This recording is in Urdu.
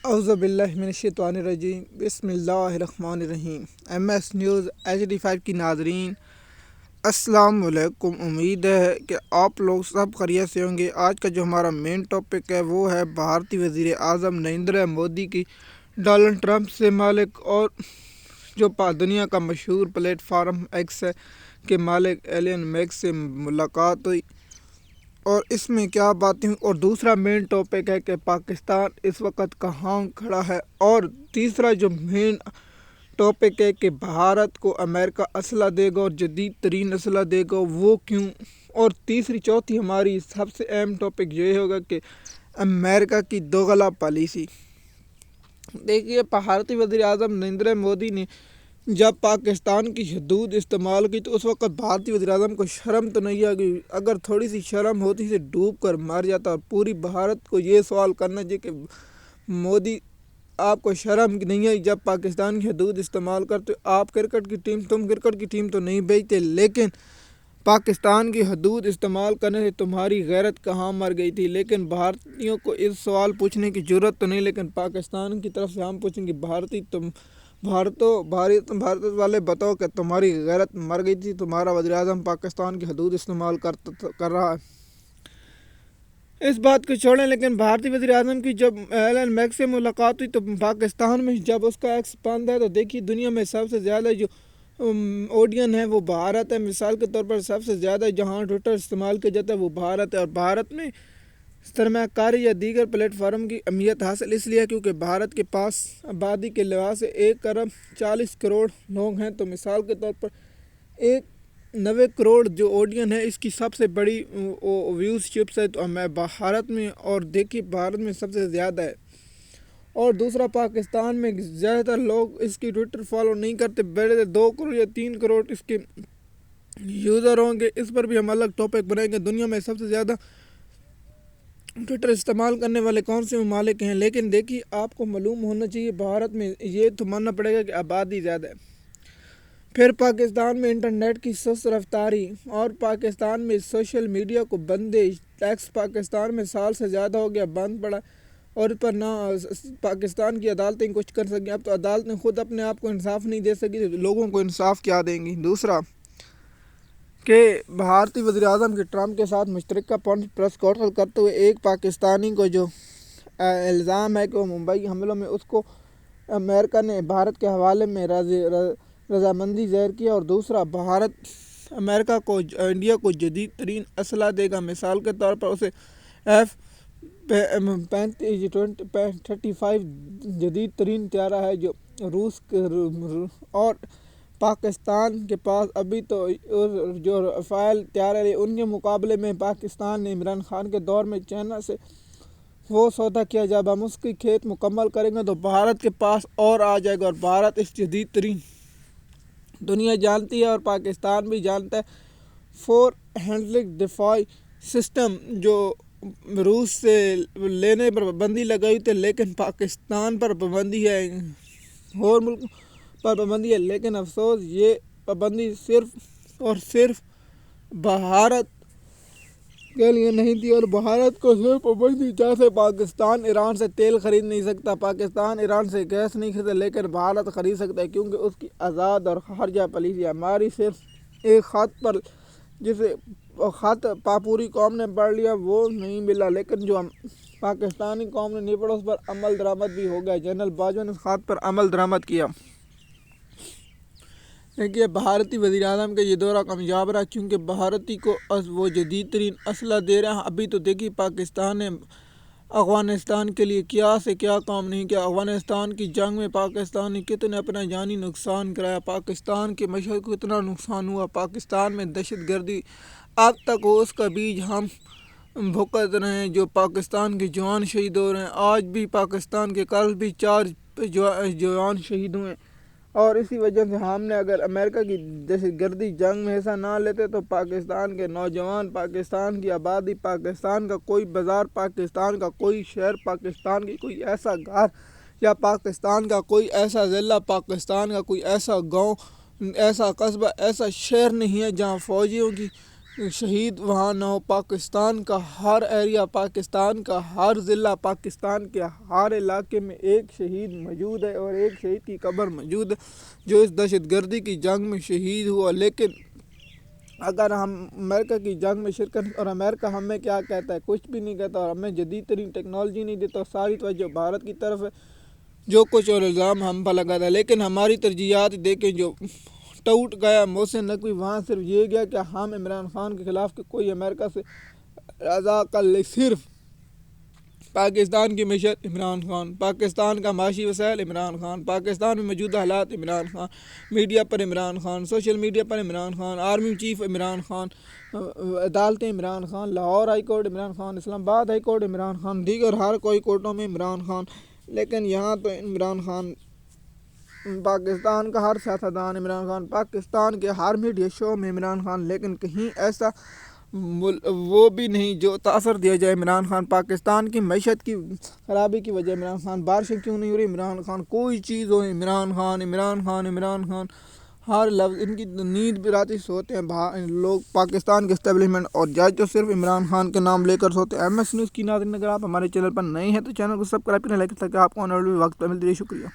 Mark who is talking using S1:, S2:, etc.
S1: اعوذ باللہ من الشیطان الرجیم، بسم اللہ الرحمن الرحیم۔ ایم ایس نیوز HD5 کی ناظرین، السلام علیکم۔ امید ہے کہ آپ لوگ سب خیریت سے ہوں گے۔ آج کا جو ہمارا مین ٹاپک ہے وہ ہے بھارتی وزیر اعظم نریندر مودی کی ڈونلڈ ٹرمپ سے مالک اور جو دنیا کا مشہور پلیٹ فارم ایکس ہے کے مالک ایلن مسک سے ملاقات ہوئی اور اس میں کیا باتیں ہوئی، اور دوسرا مین ٹاپک ہے کہ پاکستان اس وقت کہاں کھڑا ہے، اور تیسرا جو مین ٹاپک ہے کہ بھارت کو امریکہ اسلحہ دے گا اور جدید ترین اسلحہ دے گا، وہ کیوں، اور چوتھی ہماری سب سے اہم ٹاپک یہ ہوگا کہ امریکہ کی دوغلا پالیسی۔ دیکھیے، بھارتی وزیر اعظم نریندر مودی نے جب پاکستان کی حدود استعمال کی تو اس وقت بھارتی وزیر اعظم کو شرم تو نہیں آ گئی۔ اگر تھوڑی سی شرم ہوتی سے ڈوب کر مر جاتا، اور پوری بھارت کو یہ سوال کرنا چاہیے کہ مودی آپ کو شرم نہیں آئی جب پاکستان کی حدود استعمال کرتے؟ آپ تم کرکٹ کی ٹیم تو نہیں بھیجتے، لیکن پاکستان کی حدود استعمال کرنے سے تمہاری غیرت کہاں مر گئی تھی؟ لیکن بھارتیوں کو اس سوال پوچھنے کی ضرورت تو نہیں، لیکن پاکستان کی طرف سے ہم پوچھیں کہ بھارت والے بتاؤ کہ تمہاری غیرت مر گئی تھی؟ تمہارا وزیر اعظم پاکستان کی حدود استعمال کر رہا ہے۔ اس بات کو چھوڑیں، لیکن بھارتی وزیر اعظم کی جب ایلن مسک سے ملاقات ہوئی تو پاکستان میں جب اس کا ایکس بند ہے تو دیکھیے دنیا میں سب سے زیادہ جو آڈین ہے وہ بھارت ہے۔ مثال کے طور پر سب سے زیادہ جہاں ٹویٹر استعمال کیا جاتا ہے وہ بھارت ہے، اور بھارت میں سرمایہ کاری یا دیگر پلیٹ فارم کی اہمیت حاصل اس لیے کیونکہ بھارت کے پاس آبادی کے لحاظ سے 1.40 ارب لوگ ہیں۔ تو مثال کے طور پر 90 کروڑ جو آڈین ہے اس کی سب سے بڑی ویوز شپس ہے تو بھارت میں، اور دیکھیے بھارت میں سب سے زیادہ ہے۔ اور دوسرا، پاکستان میں زیادہ تر لوگ اس کی ٹویٹر فالو نہیں کرتے، بڑے 2 کروڑ یا 3 کروڑ اس کے یوزر ہوں گے۔ اس پر بھی ہم الگ ٹاپک بنائیں گے، دنیا میں سب سے زیادہ ٹویٹر استعمال کرنے والے کون سے ممالک ہیں۔ لیکن دیکھیے آپ کو معلوم ہونا چاہیے بھارت میں یہ تو ماننا پڑے گا کہ آبادی زیادہ ہے، پھر پاکستان میں انٹرنیٹ کی سست رفتاری، اور پاکستان میں سوشل میڈیا کو بندش، ٹیکس پاکستان میں سال سے زیادہ ہو گیا بند پڑا، اور اس پر نہ پاکستان کی عدالتیں کچھ کر سکیں۔ اب تو عدالتیں خود اپنے آپ کو انصاف نہیں دے سکی، لوگوں کو انصاف کیا دیں گی؟ دوسرا کہ بھارتی وزیر اعظم کے ٹرمپ کے ساتھ مشترکہ پریس کانفرنس کرتے ہوئے ایک پاکستانی کو جو الزام ہے کہ وہ ممبئی حملوں میں اس کو امریکہ نے بھارت کے حوالے میں رضامندی ظاہر کیا، اور دوسرا بھارت امریکہ کو انڈیا کو جدید ترین اسلحہ دے گا۔ مثال کے طور پر اسے F-35 جدید ترین طیارہ ہے جو روس اور پاکستان کے پاس ابھی تو جو رافیل طیارے ان کے مقابلے میں پاکستان نے عمران خان کے دور میں چائنا سے وہ سودا کیا، جب ہم اس کی کھیت مکمل کریں گے تو بھارت کے پاس اور آ جائے گا، اور بھارت اس جدید ترین دنیا جانتی ہے اور پاکستان بھی جانتا ہے۔ 4 ہینڈلنگ دفاعی سسٹم جو روس سے لینے پر پابندی لگائی تھی، لیکن پاکستان پر پابندی ہے، اور ملک پر پابندی ہے، لیکن افسوس یہ پابندی صرف اور صرف بھارت کے لیے نہیں تھی، اور بھارت کو صرف پابندی جیسے پاکستان ایران سے تیل خرید نہیں سکتا، پاکستان ایران سے گیس نہیں خریدتا، لیکن بھارت خرید سکتا ہے کیونکہ اس کی آزاد اور خارجہ پالیسی ہے۔ ہماری صرف ایک خط پر جسے خط پاپوری قوم نے پڑھ لیا وہ نہیں ملا، لیکن جو پاکستانی قوم نے نہیں پڑھا اس پر عمل درآمد بھی ہو گیا۔ جنرل باجوہ نے اس خط پر عمل درآمد کیا۔ دیکھیے بھارتی وزیر اعظم کا یہ دورہ کامیاب رہا کیونکہ بھارتی کو وہ جدید ترین اسلحہ دے رہے ہیں۔ ابھی تو دیکھیے پاکستان نے افغانستان کے لیے کیا سے کیا کام نہیں کیا۔ افغانستان کی جنگ میں پاکستان نے کتنے اپنا جانی نقصان کرایا، پاکستان کے معیشت کو کتنا نقصان ہوا، پاکستان میں دہشت گردی اب تک اس کا بیج ہم بھگت رہے ہیں، جو پاکستان کے جوان شہید ہو رہے ہیں۔ آج بھی پاکستان کے کل بھی 4 جوان شہید ہوئے، اور اسی وجہ سے ہم نے اگر امریکہ کی دہشت گردی جنگ میں حصہ نہ لیتے تو پاکستان کے نوجوان، پاکستان کی آبادی، پاکستان کا کوئی بازار، پاکستان کا کوئی شہر، پاکستان کی کوئی ایسا گھر یا پاکستان کا کوئی ایسا ضلع، پاکستان کا کوئی ایسا گاؤں، ایسا قصبہ، ایسا شہر نہیں ہے جہاں فوجیوں کی شہید وہاں نہ ہو۔ پاکستان کا ہر ایریا، پاکستان کا ہر ضلع، پاکستان کے ہر علاقے میں ایک شہید موجود ہے اور ایک شہید کی قبر موجود ہے جو اس دہشت گردی کی جنگ میں شہید ہوا۔ لیکن اگر ہم امریکہ کی جنگ میں شرکت، اور امریکہ ہمیں کیا کہتا ہے؟ کچھ بھی نہیں کہتا، اور ہمیں جدید ترین ٹیکنالوجی نہیں دیتا، ساری توجہ بھارت کی طرف ہے، جو کچھ اور الزام ہم پر لگاتا ہے۔ لیکن ہماری ترجیحات دیکھیں، جو ٹوٹ گیا محسن نقوی، وہاں صرف یہ گیا کہ ہم عمران خان کے خلاف کہ کوئی امریکہ سے رضا کر لے، صرف پاکستان کی معیشت عمران خان، پاکستان کا معاشی وسائل عمران خان، پاکستان میں موجودہ حالات عمران خان، میڈیا پر عمران خان، سوشل میڈیا پر عمران خان، آرمی چیف عمران خان، عدالتیں Imran Khan, Lahore high court Imran Khan, Islamabad high court Imran Khan, دیگر ہر کوئی کورٹوں میں عمران خان۔ لیکن یہاں تو عمران خان، پاکستان کا ہر سیاستدان عمران خان، پاکستان کے ہر میڈیا شو میں عمران خان، لیکن کہیں ایسا وہ بھی نہیں جو تاثر دیا جائے عمران خان۔ پاکستان کی معیشت کی خرابی کی وجہ عمران خان، بارشیں کیوں نہیں ہو رہی عمران خان، کوئی چیز ہو عمران خان، عمران خان، عمران خان، ہر لفظ ان کی نیند بھی راتی سوتے ہیں لوگ پاکستان کے اسٹیبلشمنٹ اور جج تو صرف عمران خان کے نام لے کر سوتے ہیں۔ ایم ایس نیوز کی ناظرین، اگر آپ ہمارے چینل پر نئے ہیں تو چینل کو سبسکرائب کریں، لائک تاکہ آپ کو آنے والے وقت پر ملتی رہے۔ شکریہ۔